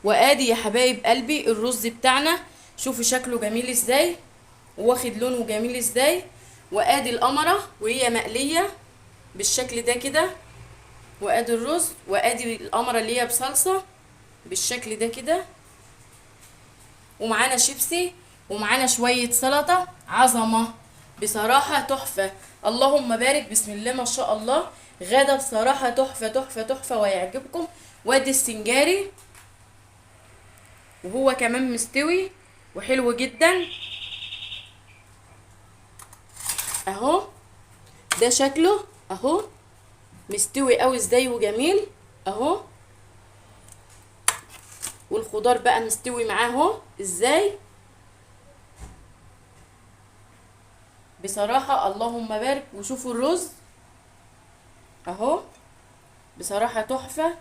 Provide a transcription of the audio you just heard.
وادي يا حبايب قلبي الرز بتاعنا، شوفوا شكله جميل ازاي واخد لونه جميل ازاي. وادي القمرة وهي مقلية بالشكل ده كده، وادي الرز، وادي القمرة اللي هي بصلصة بالشكل ده كده، ومعانا شيبسي، ومعانا شوية سلطة عظمة بصراحة تحفة. اللهم بارك، بسم الله ما شاء الله. غدا بصراحة تحفة تحفة تحفة ويعجبكم. وادي السنجاري وهو كمان مستوي وحلو جدا اهو. ده شكله اهو مستوي قوي ازاي وجميل اهو. والخضار بقى مستوي معاه اهو ازاي. بصراحة اللهم بارك. وشوفوا الرز اهو بصراحة تحفة.